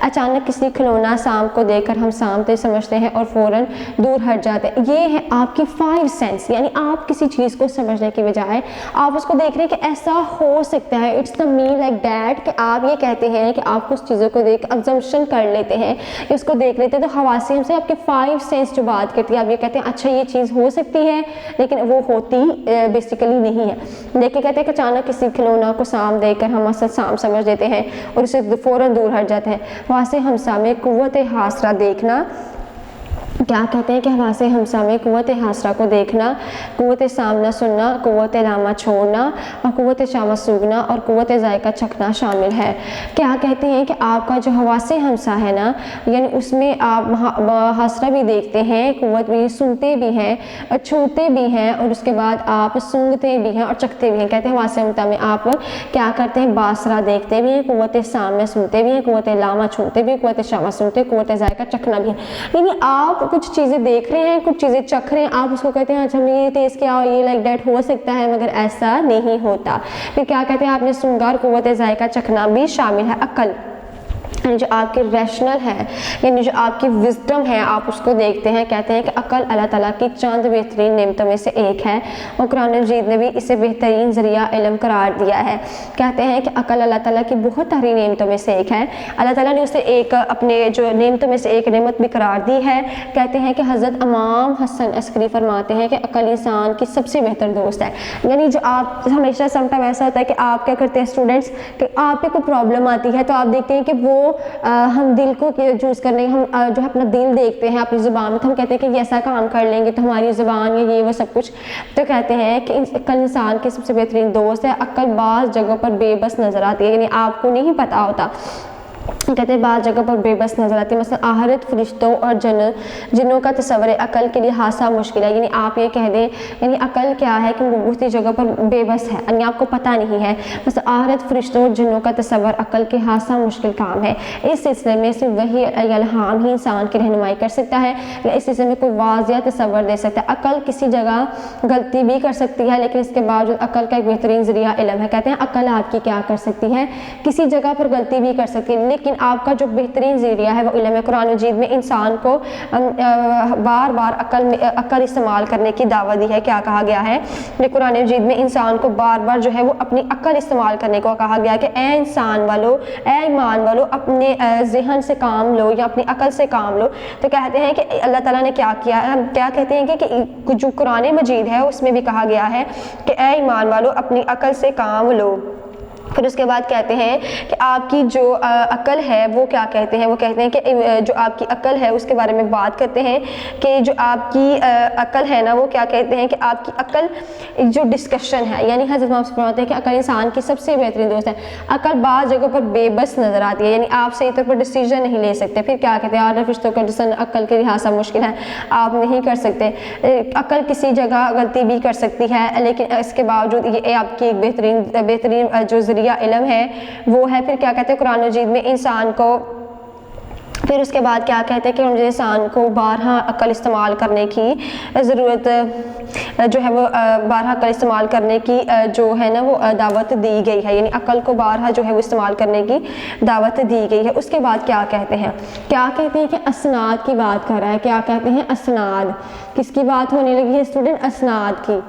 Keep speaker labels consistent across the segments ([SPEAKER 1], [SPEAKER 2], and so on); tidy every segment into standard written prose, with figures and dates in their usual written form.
[SPEAKER 1] اچانک کسی کھلونا سانپ کو دیکھ کر ہم سانپ سمجھتے ہیں اور فوراً دور ہٹ جاتے ہیں۔ یہ ہے آپ کی 5 سینس، یعنی آپ کسی چیز کو سمجھنے کی بجائے آپ اس کو دیکھ رہے ہیں کہ ایسا ہو سکتا ہے، it's the main like that, کہ آپ یہ کہتے ہیں کہ آپ اس چیزوں کو دیکھ ازمپشن کر لیتے ہیں کہ اس کو دیکھ لیتے ہیں۔ تو حواس ہم سے آپ کے 5 سینس جو بات کرتی ہے، آپ یہ کہتے ہیں اچھا یہ چیز ہو سکتی ہے، لیکن وہ ہوتی بیسیکلی نہیں ہے۔ دیکھیں کہتے ہیں کہ اچانک کسی کھلونا کو سانپ دیکھ کر ہم اصل سانپ سمجھ لیتے ہیں اور اسے فوراً دور ہٹ جاتے ہیں۔ حواس ہمسا میں قوت حاصرہ دیکھنا، کیا کہتے ہیں کہ حواس ہمسا میں قوت حاصرہ کو دیکھنا، قوت سامنا سننا، قوت لامہ چھوڑنا اور قوت شامہ سونگھنا اور قوت ذائقہ چکھنا شامل ہے۔ کیا کہتے ہیں کہ آپ کا جو حواس ہمسا ہے نا، یعنی اس میں آپ حاصرہ بھی دیکھتے ہیں، قوت بھی، سنتے بھی ہیں اور چھوتے بھی ہیں، اور اس کے بعد آپ سونگھتے بھی ہیں اور چکھتے بھی ہیں۔ کہتے ہیں حواس ہمسا میں آپ کیا کرتے ہیں، باصرہ دیکھتے بھی ہیں، قوت سامنا سنتے بھی ہیں، قوت لامہ چھوتے بھی ہیں، قوت شامہ سنتے، قوت ذائقہ چکھنا بھی ہے۔ یعنی آپ کچھ چیزیں دیکھ رہے ہیں، کچھ چیزیں چکھ رہے ہیں، آپ اس کو کہتے ہیں اچھا ہم یہ ٹیسٹ کیا ہو، یہ لائک دیٹ ہو سکتا ہے، مگر ایسا نہیں ہوتا۔ پھر کیا کہتے ہیں، آپ نے سونگھا اور قوت ذائقہ چکھنا بھی شامل ہے۔ عقل یعنی جو آپ کی ریشنل ہے، یعنی جو آپ کی وزڈم ہے، آپ اس کو دیکھتے ہیں۔ کہتے ہیں کہ عقل اللہ تعالیٰ کی چند بہترین نعمتوں میں سے ایک ہے اور قرآن مجید نے بھی اسے بہترین ذریعہ علم قرار دیا ہے۔ کہتے ہیں کہ عقل اللہ تعالیٰ کی بہت ساری نعمتوں میں سے ایک ہے، اللہ تعالیٰ نے اسے ایک اپنے جو نعمتوں میں سے ایک نعمت بھی قرار دی ہے۔ کہتے ہیں کہ حضرت امام حسن عسکری فرماتے ہیں کہ عقل انسان کی سب سے بہتر دوست ہے۔ یعنی جو آپ ہمیشہ سم ٹائم ایسا ہوتا ہے کہ آپ کیا کرتے ہیں اسٹوڈنٹس، کہ آپ پہ کوئی پرابلم آتی ہے تو آپ دیکھتے ہیں کہ وہ ہم دل کو چوز کرنے، ہم جو اپنا دل دیکھتے ہیں اپنی زبان میں، تو ہم کہتے ہیں کہ یہ ایسا کام کر لیں گے تو ہماری زبان یہ وہ سب کچھ، تو کہتے ہیں کہ عقل انسان کی سب سے بہترین دوست ہے۔ عقل بعض جگہوں پر بے بس نظر آتی ہے، یعنی آپ کو نہیں پتا ہوتا، کہتے ہیں بعض جگہ پر بے بس نظر آتی ہے، مثلا آخرت، فرشتوں اور جنوں کا تصور عقل کے لیے حاصہ مشکل ہے۔ یعنی آپ یہ کہہ دیں، یعنی عقل کیا ہے کہ وہ بہت سی جگہ پر بے بس ہے، یعنی آپ کو پتہ نہیں ہے۔ مثلا آخرت، فرشتوں اور جنوں کا تصور عقل کے حاصہ مشکل کام ہے۔ اس سلسلے میں صرف وحی الہام ہی انسان کی رہنمائی کر سکتا ہے یا اس سلسلے میں کوئی واضح تصور دے سکتا ہے۔ عقل کسی جگہ غلطی بھی کر سکتی ہے، لیکن اس کے باوجود عقل کا ایک بہترین ذریعہ علم ہے۔ کہتے ہیں عقل آپ کی کیا کر سکتی ہے، کسی جگہ پر غلطی بھی کر سکتی ہے، لیکن آپ کا جو بہترین ذریعہ ہے وہ علم ہے۔ قرآن مجید میں انسان کو بار بار عقل استعمال کرنے کی دعوت دی ہے۔ کیا کہا گیا ہے کہ قرآن مجید میں انسان کو بار بار جو ہے وہ اپنی عقل استعمال کرنے کو کہا گیا کہ اے انسان والو، اے ایمان والو، اپنے ذہن سے کام لو یا اپنی عقل سے کام لو۔ تو کہتے ہیں کہ اللہ تعالیٰ نے کیا کیا ہے، کیا کہتے ہیں کہ جو قرآن مجید ہے اس میں بھی کہا گیا ہے کہ اے ایمان والو اپنی عقل سے کام لو۔ پھر اس کے بعد کہتے ہیں کہ آپ کی جو عقل ہے وہ کیا کہتے ہیں، وہ کہتے ہیں کہ جو آپ کی عقل ہے اس کے بارے میں بات کرتے ہیں کہ جو آپ کی عقل ہے نا، وہ کیا کہتے ہیں کہ آپ کی عقل جو ڈسکشن ہے، یعنی حضرت محمد صلی اللہ علیہ وسلم فرماتے ہیں کہ عقل انسان کی سب سے بہترین دوست ہے۔ عقل بعض جگہوں پر بے بس نظر آتی ہے، یعنی آپ صحیح طور پر ڈیسیژن نہیں لے سکتے۔ پھر کیا کہتے ہیں، اور فرشتوں کا ڈسن عقل کے لحاظ سے مشکل ہے، آپ نہیں کر سکتے۔ عقل کسی جگہ غلطی بھی کر سکتی ہے، لیکن اس کے باوجود یہ آپ کی ایک بہترین جو ذریعہ علم ہے وہ ہے۔ پھر کیا کہتے ہیں قرآن مجید میں انسان کو، پھر اس کے بعد کیا کہتے ہیں کہ مجھے انسان کو بارہا عقل استعمال کرنے کی ضرورت جو ہے، وہ بارہا عقل استعمال کرنے کی جو ہے نا وہ دعوت دی گئی ہے، یعنی عقل کو بارہا جو ہے وہ استعمال کرنے کی دعوت دی گئی ہے۔ اس کے بعد کیا کہتے ہیں کہ اسناد کی بات کر رہا ہے۔ کیا کہتے ہیں، اسناد کس کی بات ہونے لگی ہے اسٹوڈنٹ، اسناد کی۔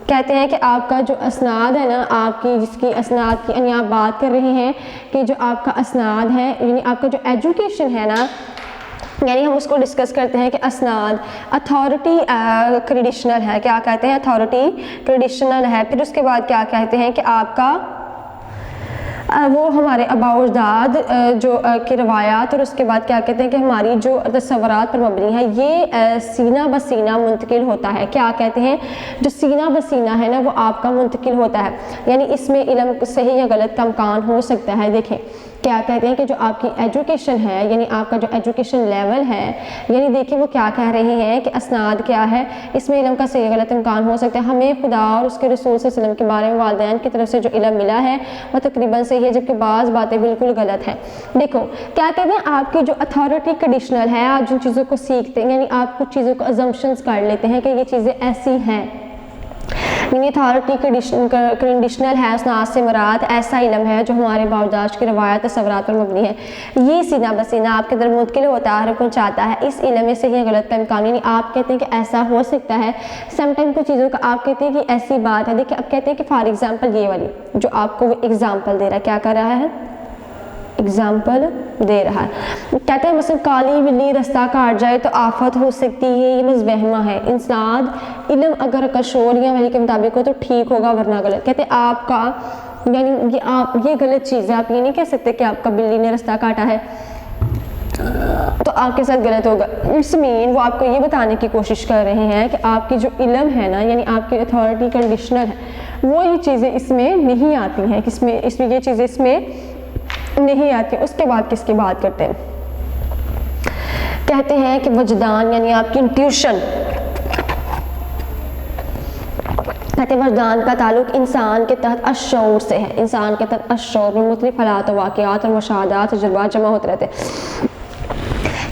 [SPEAKER 1] کہتے ہیں کہ آپ کا جو اسناد ہے نا، آپ کی جس کی اسناد کی یعنی آپ بات کر رہے ہیں کہ جو آپ کا اسناد ہے، یعنی آپ کا جو ایجوکیشن ہے نا، یعنی ہم اس کو ڈسکس کرتے ہیں کہ اسناد اتھارٹی ٹریڈیشنل ہے۔ کیا کہتے ہیں، اتھارٹی ٹریڈیشنل ہے۔ پھر اس کے بعد کیا کہتے ہیں کہ آپ کا وہ ہمارے آباء و اجداد جو کی روایات، اور اس کے بعد کیا کہتے ہیں کہ ہماری جو تصورات پر مبنی ہے، یہ سینہ بہ سینہ منتقل ہوتا ہے۔ کیا کہتے ہیں، جو سینہ بہ سینہ ہے نا وہ آپ کا منتقل ہوتا ہے، یعنی اس میں علم صحیح یا غلط کا امکان ہو سکتا ہے۔ دیکھیں کیا کہتے ہیں کہ جو آپ کی ایجوکیشن ہے، یعنی آپ کا جو ایجوکیشن لیول ہے، یعنی دیکھیں وہ کیا کہہ رہے ہیں کہ اسناد کیا ہے، اس میں علم کا صحیح غلط امکان ہو سکتا ہے۔ ہمیں خدا اور اس کے رسول صلی اللہ علیہ وسلم کے بارے میں والدین کی طرف سے جو علم ملا ہے وہ تقریباً صحیح ہے، جبکہ بعض باتیں بالکل غلط ہیں۔ دیکھو کیا کہتے ہیں، آپ کی جو اتھارٹی کنڈیشنل ہے، آپ جن چیزوں کو سیکھتے ہیں، یعنی آپ کچھ چیزوں کو ازمپشنز کر لیتے ہیں کہ یہ چیزیں ایسی ہیں، یعنی اتھارٹی کنڈیشنل ہے، اسناد سے مراد ایسا علم ہے جو ہمارے بارداشت کی روایت تصورات پر مبنی ہے، یہ سینہ بسینہ آپ کے اندر منتقل ہوتا ہے، پہنچاتا ہے، اس علم میں صحیح غلط کا امکان، یعنی آپ کہتے ہیں کہ ایسا ہو سکتا ہے، سم ٹائم کچھ چیزوں کا آپ کہتے ہیں کہ ایسی بات ہے، دیکھیں اب کہتے ہیں کہ فار ایگزامپل یہ والی جو آپ کو وہ ایگزامپل دے رہا ہے، کیا کر رہا ہے، ایگزامپل دے رہا ہے، کہتے ہیں مثلا کالی بلی رستہ کاٹ جائے تو آفت ہو سکتی ہے، یہ بس وہمہ ہے، اسناد علم اگر قشور یا وحی کے مطابق ہو تو ٹھیک ہوگا ورنہ غلط، کہتے ہیں آپ کا یعنی یہ غلط چیز ہے، آپ یہ نہیں کہہ سکتے کہ آپ کا بلی نے رستہ کاٹا ہے تو آپ کے ساتھ غلط ہوگا، اس مین وہ آپ کو یہ بتانے کی کوشش کر رہے ہیں کہ آپ کی جو علم ہے نا، یعنی آپ کی اتھارٹی کنڈیشنل ہے، وہ یہ چیزیں اس میں نہیں آتی ہیں، اس میں یہ چیزیں اس میں نہیں آتی۔ اس کے بعد کس کی بات کرتے ہیں، کہتے ہیں کہ وجدان یعنی آپ کی انٹیوشن، کہتے ہیں وجدان کا تعلق انسان کے تحت الشعور سے ہے، انسان کے تحت الشعور میں مختلف حالات و واقعات اور مشاہدات تجربات جمع ہوتے رہتے ہیں۔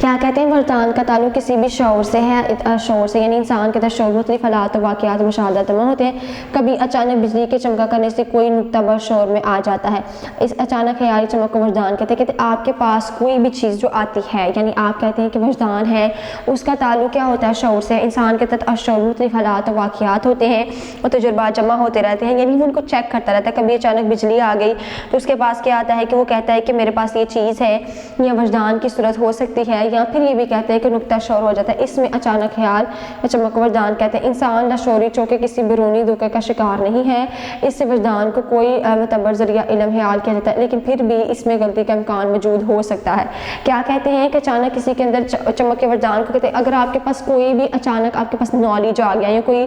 [SPEAKER 1] کیا کہتے ہیں، وجدان کا تعلق کسی بھی شعور سے ہے، شعور سے یعنی انسان کے تحت شعور مختلف حالات و واقعات و مشاہدات جمع ہوتے ہیں، کبھی اچانک بجلی کے چمکا کرنے سے کوئی نقطہ بر شعور میں آ جاتا ہے، اس اچانک خیالی چمک کو وجدان کہتے ہیں۔ کہتے ہیں آپ کے پاس کوئی بھی چیز جو آتی ہے، یعنی آپ کہتے ہیں کہ وجدان ہے، اس کا تعلق کیا ہوتا ہے، شعور سے، انسان کے تحت الشعور مختلف حالات و واقعات ہوتے ہیں اور تجربات جمع ہوتے رہتے ہیں، یعنی وہ ان کو چیک کرتا رہتا ہے، کبھی اچانک بجلی آ گئی تو اس کے پاس کیا آتا ہے کہ وہ کہتا ہے کہ میرے پاس یہ چیز ہے، یا وجدان کی صورت ہو سکتی ہے، یا پھر یہ بھی کہتے ہیں کہ نقطہ شعور ہو جاتا ہے، اس میں اچانک خیال چمک کو وجدان کہتے ہیں۔ انسان لاشعوری چونکہ کسی بیرونی دھوکے کا شکار نہیں ہے، اس سے وجدان کو کوئی معتبر ذریعہ علم خیال کیا جاتا ہے، لیکن پھر بھی اس میں غلطی کا امکان موجود ہو سکتا ہے۔ کیا کہتے ہیں کہ اچانک کسی کے اندر چمک کے وجدان کو کہتے ہیں اگر آپ کے پاس کوئی بھی اچانک آپ کے پاس نالج آ گیا یا کوئی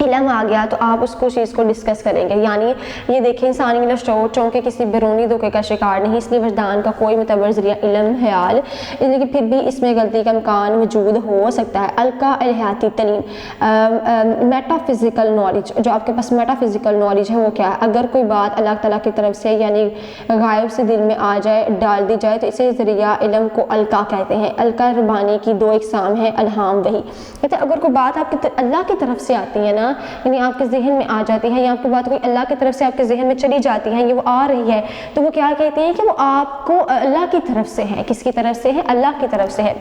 [SPEAKER 1] علم آ گیا تو آپ اس کو چیز کو ڈسکس کریں گے، یعنی یہ دیکھیں انسانی لاشعور چونکہ کسی بیرونی دھوکے کا شکار نہیں، اس لیے وجدان کا کوئی معتبر ذریعہ علم خیال، لیکن پھر بھی اس میں غلطی کا امکان موجود ہو سکتا ہے۔ القا الحیاتی تعلیم، میٹا فزیکل نالج، جو آپ کے پاس میٹا فزیکل نالج ہے وہ کیا ہے، اگر کوئی بات اللہ تعالیٰ کی طرف سے یعنی غائب سے دل میں آ جائے، ڈال دی جائے تو اسے ذریعہ علم کو القا کہتے ہیں۔ القا ربانی کی دو اقسام ہیں، الہام وحی، کہتے ہیں اگر کوئی بات آپ کی اللہ کی طرف سے آتی ہے نا، یعنی آپ کے ذہن میں آ جاتی ہے، یا آپ کی بات کوئی اللہ کی طرف سے آپ کے ذہن میں چلی جاتی ہے، یہ وہ آ رہی ہے تو وہ کیا کہتے ہیں کہ وہ آپ کو اللہ کی طرف سے ہے، کس کی طرف سے ہے، اللہ کی طرف سے ہے۔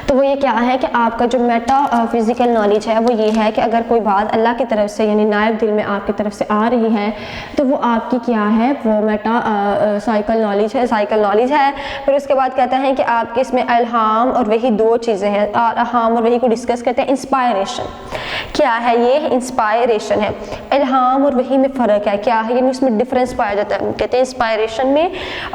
[SPEAKER 1] تو وہ یہ کیا ہے کہ آپ کا جو میٹا فزیکل نالج ہے وہ یہ ہے کہ اگر کوئی بات اللہ کی طرف سے یعنی نائب دل میں آپ کی طرف سے آ رہی ہے تو وہ آپ کی کیا ہے، وہ میٹا سائیکل نالج ہے، سائیکل نالج ہے۔ پھر اس کے بعد کہتا ہے کہ آپ کے اس میں الہام اور وہی دو چیزیں ہیں، الہام اور وہی کو ڈسکس کرتے ہیں۔ انسپائریشن کیا ہے، یہ انسپائریشن ہے، الہام اور وہی میں فرق ہے، کیا ہے، یعنی اس میں ڈفرینس پایا جاتا ہے، کہتے ہیں انسپائریشن میں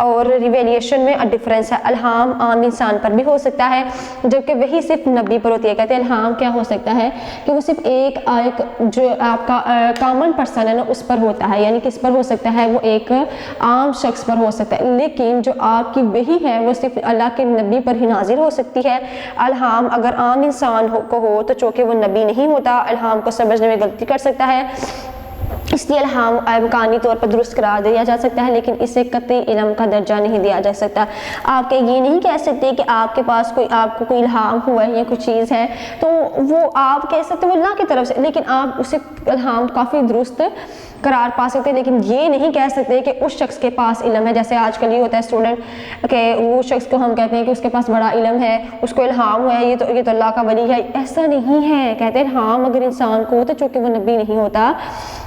[SPEAKER 1] اور ریویلیشن میں ڈفرینس ہے۔ الہام عام انسان پر بھی ہو سکتا ہے جبکہ وہی صرف نبی پر ہوتی ہے۔ کہتے ہیں الہام کیا ہو سکتا ہے کہ وہ صرف ایک جو آپ کا کامن پرسن ہے نا اس پر ہوتا ہے، یعنی کس پر ہو سکتا ہے، وہ ایک عام شخص پر ہو سکتا ہے، لیکن جو آپ کی وحی ہے وہ صرف اللہ کے نبی پر ہی نازل ہو سکتی ہے۔ الہام اگر عام انسان کو ہو تو چونکہ وہ نبی نہیں ہوتا، الہام کو سمجھنے میں غلطی کر سکتا ہے، اس لیے الہام امکانی طور پر درست قرار دیا جا سکتا ہے، لیکن اسے قطعی علم کا درجہ نہیں دیا جا سکتا۔ آپ یہ نہیں کہہ سکتے کہ آپ کے پاس آپ کو کوئی الہام ہوا ہے یا کوئی چیز ہے تو وہ آپ کہہ سکتے وہ اللہ کی طرف سے، لیکن آپ اسے الہام کافی درست قرار پا سکتے ہیں، لیکن یہ نہیں کہہ سکتے کہ اس شخص کے پاس علم ہے۔ جیسے آج کل یہ ہوتا ہے اسٹوڈنٹ کہ وہ شخص کو ہم کہتے ہیں کہ اس کے پاس بڑا علم ہے، اس کو الہام ہوا ہے، یہ تو اللہ کا ولی ہے، ایسا نہیں ہے۔ کہتے ہیں الہام اگر انسان کو ہوتا ہے چونکہ وہ نبی نہیں ہوتا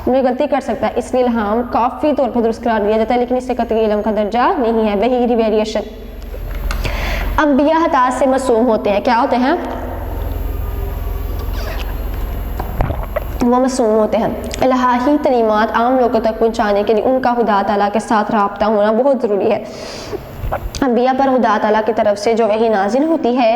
[SPEAKER 1] وہ غلطی کر سکتا ہے، اس لیے الہام کافی طور پر درست قرار دیا جاتا ہے، لیکن اس سے قطعی علم کا درجہ نہیں ہے۔ وہی ریویلیشن، انبیاء خطا سے معصوم ہوتے ہیں، کیا ہوتے ہیں، وہ معصوم ہوتے ہیں۔ الہی تعلیمات عام لوگوں تک پہنچانے کے لیے ان کا خدا تعالیٰ کے ساتھ رابطہ ہونا بہت ضروری ہے۔ انبیاء پر خدا تعالیٰ کی طرف سے جو وحی نازل ہوتی ہے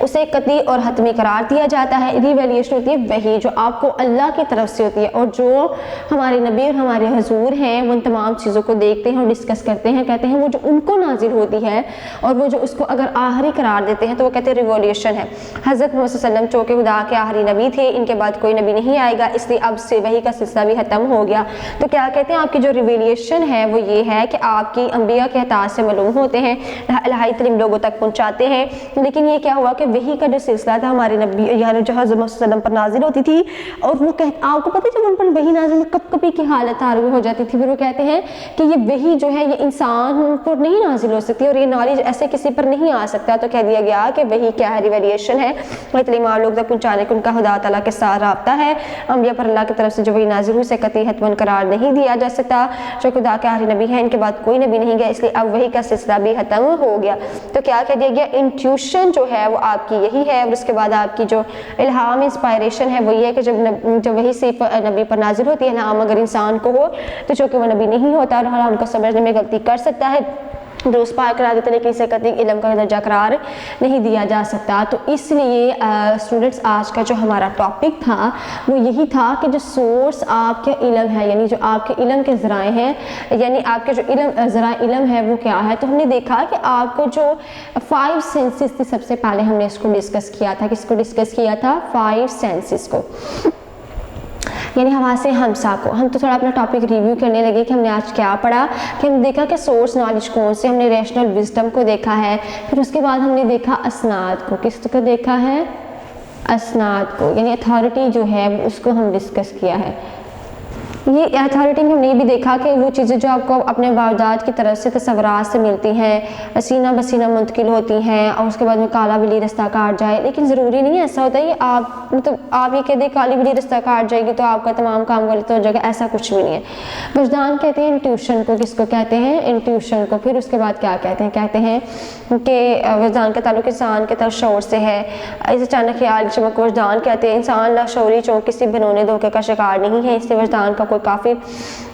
[SPEAKER 1] اسے قطعی اور حتمی قرار دیا جاتا ہے۔ ریویلیشن ہوتی ہے وحی جو آپ کو اللہ کی طرف سے ہوتی ہے، اور جو ہمارے نبی اور ہمارے حضور ہیں وہ ان تمام چیزوں کو دیکھتے ہیں اور ڈسکس کرتے ہیں، کہتے ہیں وہ جو ان کو نازل ہوتی ہے اور وہ جو اس کو اگر آخری قرار دیتے ہیں تو وہ کہتے ہیں ریولیشن ہے۔ حضرت محمد صلی اللہ علیہ وسلم چونکہ خدا کے آخری نبی تھے، ان کے بعد کوئی نبی نہیں آئے گا، اس لیے اب سے وحی کا سلسلہ بھی ختم ہو گیا۔ تو کیا کہتے ہیں آپ کی جو ریویلیشن ہے وہ یہ ہے کہ آپ کی انبیاء کے اطاعت سے معلوم ہوتے ہیں، الہی تعلیم لوگوں تک پہنچاتے ہیں. لیکن یہ کیا ہوا کہ وحی کا جو سلسلہ تھا ہمارے نبی یعنی جو حضرت محمد صلی اللہ علیہ وسلم پر نازل ہوتی تھی اور وہ آپ کو پتہ ہے جب ان پر وحی نازل میں کب کبھی کی حالت آروی ہو جاتی تھی, پھر وہ کہتے ہیں کہ یہ وحی جو ہے یہ انسان پر نہیں نازل ہو سکتی اور یہ نالج ایسے کسی پر نہیں آ سکتا. تو کہہ دیا گیا کہ وحی کیا ہے, ریویلیشن ہے, تعلیم لوگ تک پہنچانے کا ان کا خدا تعالیٰ کے ساتھ رابطہ ہے. انبیاء پر اللہ کی طرف سے جو وحی نازل ہوئی اسے قطعی حتماً قرار نہیں دیا جا سکتا. جو خدا کے آخری نبی ہیں ان کے بعد کوئی نبی نہیں گیا, اس لیے اب وحی کا سلسلہ بھی ختم ہو گیا. تو کیا کہہ دیا گیا, انٹیوشن جو ہے وہ آپ کی یہی ہے, اور اس کے بعد آپ کی جو الہام انسپائریشن ہے وہ یہ ہے کہ جب وحی صرف نبی پر نازل ہوتی ہے, الہام اگر انسان کو ہو تو چونکہ وہ نبی نہیں ہوتا اور الہام کو سمجھنے میں غلطی کر سکتا ہے, درست پائے قرار دیتے لیکن اسے قطعی علم کا درجہ قرار نہیں دیا جا سکتا. تو اس لیے اسٹوڈنٹس آج کا جو ہمارا ٹاپک تھا وہ یہی تھا کہ جو سورس آپ کے علم ہے یعنی جو آپ کے علم کے ذرائع ہیں یعنی آپ کے جو ذرائع علم ہے وہ کیا ہے. تو ہم نے دیکھا کہ آپ کو جو 5 سینسز تھی, سب سے پہلے ہم نے اس کو ڈسکس کیا تھا. کس کو ڈسکس کیا تھا؟ 5 سینسز کو, یعنی حواس خمسہ کو. ہم تو تھوڑا اپنا ٹاپک ریویو کرنے لگے کہ ہم نے آج کیا پڑھا, کہ ہم دیکھا کہ سورس نالج کون سے, ہم نے ریشنل وزڈم کو دیکھا ہے, پھر اس کے بعد ہم نے دیکھا اسناد کو. کس کو دیکھا ہے؟ اسناد کو, یعنی اتھارٹی جو ہے اس کو ہم ڈسکس کیا ہے. یہ اتھارٹی میں ہم نے یہ بھی دیکھا کہ وہ چیزیں جو آپ کو اپنے واردات کی طرف سے تصورات سے ملتی ہیں سینہ بسینہ منتقل ہوتی ہیں اور اس کے بعد میں کالا بلی رستہ کاٹ جائے, لیکن ضروری نہیں ایسا ہوتا ہے یہ آپ مطلب آپ یہ کہہ دیں کالی بلی رستہ کاٹ جائے گی تو آپ کا تمام کام غلط ہو جائے گا, ایسا کچھ بھی نہیں ہے. وجدان کہتے ہیں انٹیوشن کو. کس کو کہتے ہیں؟ انٹیوشن کو. پھر اس کے بعد کیا کہتے ہیں؟ کہتے ہیں کہ وجدان کا تعلق انسان کے طرف شعور سے ہے. اس اچانک خیال کی چمک کو وجدان کہتے ہیں. انسان لاشعوری چونک کسی بھنونے دھوکے کا شکار نہیں ہے, اس لیے وجدان کا کوئی کافی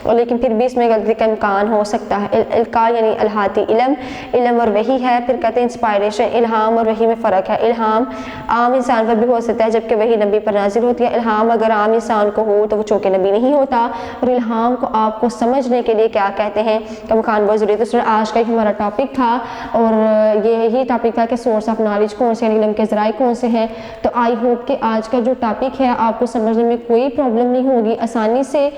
[SPEAKER 1] لیکن پھر بھی اس میں غلطی کا امکان ہو سکتا ہے. القاء یعنی الہاتی علم, علم اور وحی ہے. پھر کہتے ہیں انسپائریشن, الہام اور وحی میں فرق ہے. الہام عام انسان پر بھی ہو سکتا ہے جبکہ وحی نبی پر نازل ہوتی ہے. الہام اگر عام انسان کو ہو تو وہ چونکہ نبی نہیں ہوتا, اور الہام کو آپ کو سمجھنے کے لیے کیا کہتے ہیں کہ مکان بہت ضروری ہے. تو آج کا ہمارا ٹاپک تھا اور یہی ٹاپک تھا کہ سورس آف نالج کون سے یعنی علم کے ذرائع کون سے ہیں. تو آئی ہوپ کہ آج کا جو ٹاپک ہے آپ کو سمجھنے میں کوئی پرابلم نہیں ہوگی, آسانی سے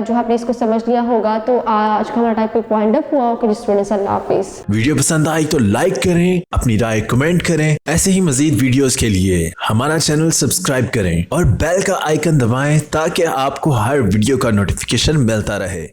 [SPEAKER 1] جو آپ نے اس کو سمجھ لیا ہوگا. تو آج کا ہمارا ٹاپک وائنڈ اپ ہوا. اوکے اسٹوڈنٹس, اللہ حافظ.
[SPEAKER 2] ویڈیو پسند آئی تو لائک کریں, اپنی رائے کمنٹ کریں. ایسے ہی مزید ویڈیوز کے لیے ہمارا چینل سبسکرائب کریں اور بیل کا آئیکن دبائیں تاکہ آپ کو ہر ویڈیو کا نوٹیفیکیشن ملتا رہے.